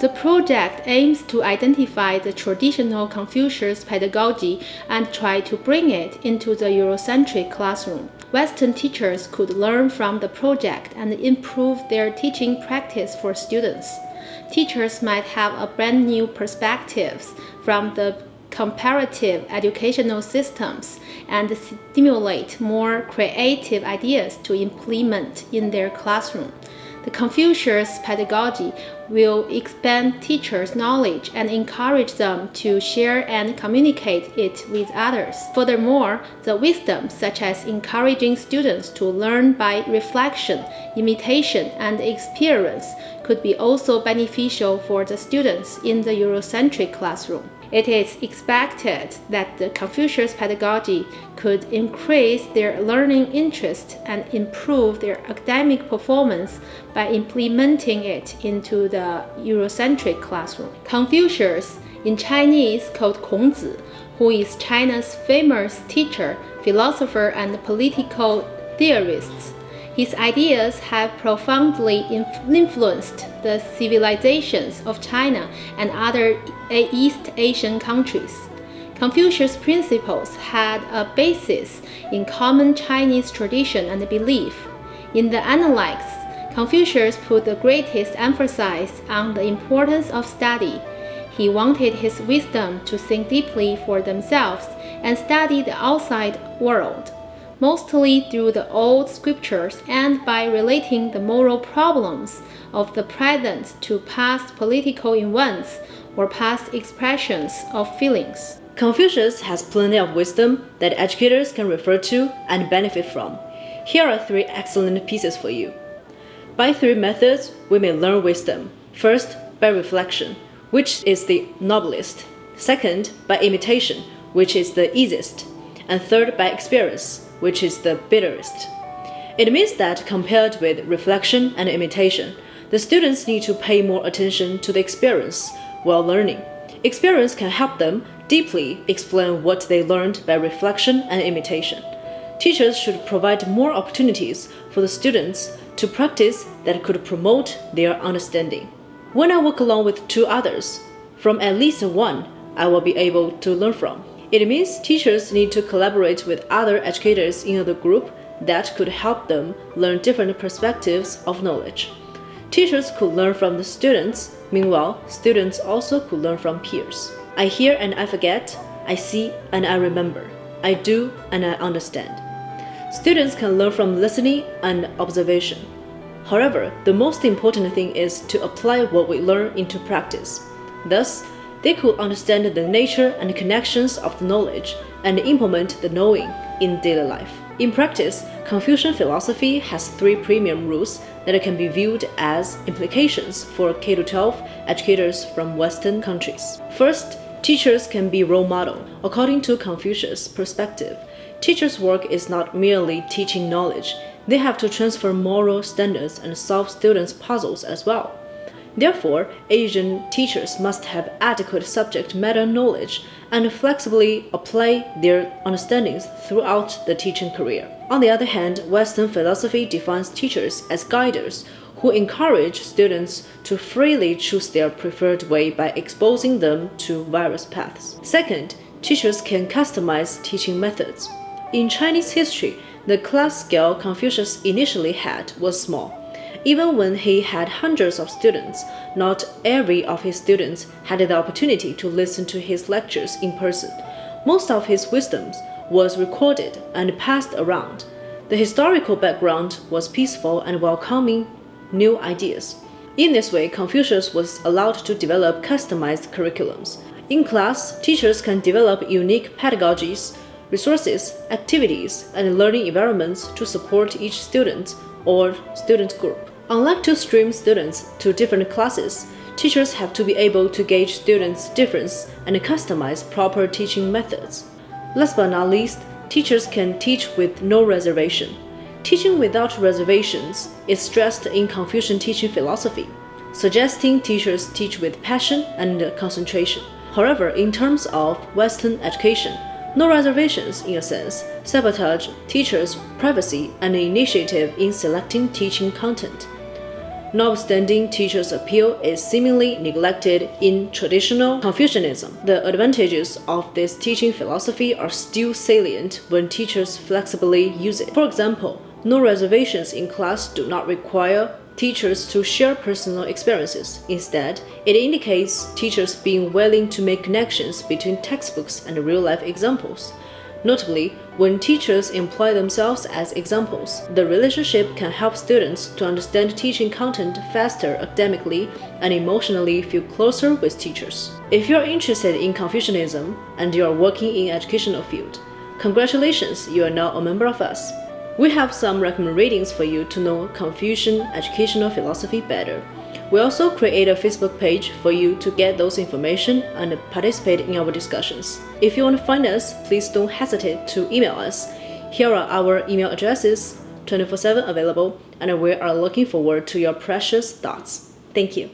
The project aims to identify the traditional Confucius pedagogy and try to bring it into the Eurocentric classroom. Western teachers could learn from the project and improve their teaching practice for students. Teachers might have a brand new perspectives from the comparative educational systems and stimulate more creative ideas to implement in their classroom. The Confucius pedagogy will expand teachers' knowledge and encourage them to share and communicate it with others. Furthermore, the wisdom, such as encouraging students to learn by reflection, imitation, and experience, could be also beneficial for the students in the Eurocentric classroom. It is expected that the Confucius pedagogy could increase their learning interest and improve their academic performance by implementing it into the Eurocentric classroom. Confucius, in Chinese called Kongzi, who is China's famous teacher, philosopher, and political theorist. His ideas have profoundly influenced the civilizations of China and other East Asian countries. Confucius' principles had a basis in common Chinese tradition and belief. In the Analects, Confucius put the greatest emphasis on the importance of study. He wanted his wisdom to think deeply for themselves and study the outside world, mostly through the old scriptures and by relating the moral problems of the present to past political events or past expressions of feelings. Confucius has plenty of wisdom that educators can refer to and benefit from. Here are 3 excellent pieces for you. By 3 methods, we may learn wisdom. First, by reflection, which is the noblest. Second, by imitation, which is the easiest. And third, by experience, which is the bitterest. It means that compared with reflection and imitation, the students need to pay more attention to the experience while learning. Experience can help them deeply explain what they learned by reflection and imitation. Teachers should provide more opportunities for the students to practice that could promote their understanding. When I work along with 2 others, from at least one, I will be able to learn from. It means teachers need to collaborate with other educators in the group that could help them learn different perspectives of knowledge. Teachers could learn from the students, meanwhile, students also could learn from peers. I hear and I forget, I see and I remember, I do and I understand. Students can learn from listening and observation. However, the most important thing is to apply what we learn into practice. Thus, they could understand the nature and connections of the knowledge and implement the knowing in daily life. In practice, Confucian philosophy has 3 premium rules that can be viewed as implications for K-12 educators from Western countries. First, teachers can be role model. According to Confucius' perspective, teachers' work is not merely teaching knowledge. They have to transfer moral standards and solve students' puzzles as well. Therefore, Asian teachers must have adequate subject matter knowledge and flexibly apply their understandings throughout the teaching career. On the other hand, Western philosophy defines teachers as guiders who encourage students to freely choose their preferred way by exposing them to various paths. Second, teachers can customize teaching methods. In Chinese history, the class scale Confucius initially had was small. Even when he had hundreds of students, not every of his students had the opportunity to listen to his lectures in person. Most of his wisdoms was recorded and passed around. The historical background was peaceful and welcoming new ideas. In this way, Confucius was allowed to develop customized curriculums. In class, teachers can develop unique pedagogies, resources, activities, and learning environments to support each student or student group. Unlike to stream students to different classes, teachers have to be able to gauge students' difference and customize proper teaching methods. Last but not least, teachers can teach with no reservation. Teaching without reservations is stressed in Confucian teaching philosophy, suggesting teachers teach with passion and concentration. However, in terms of Western education, no reservations, in a sense, sabotage teachers' privacy and initiative in selecting teaching content. Notwithstanding teachers' appeal is seemingly neglected in traditional Confucianism, the advantages of this teaching philosophy are still salient when teachers flexibly use it. For example, no reservations in class do not require teachers to share personal experiences. Instead, it indicates teachers being willing to make connections between textbooks and real-life examples. Notably, when teachers employ themselves as examples, the relationship can help students to understand teaching content faster academically and emotionally feel closer with teachers. If you're interested in Confucianism and you are working in educational field, congratulations, you are now a member of us. We have some recommended readings for you to know Confucian educational philosophy better. We also create a Facebook page for you to get those information and participate in our discussions. If you want to find us, please don't hesitate to email us. Here are our email addresses, 24/7 available, and we are looking forward to your precious thoughts. Thank you.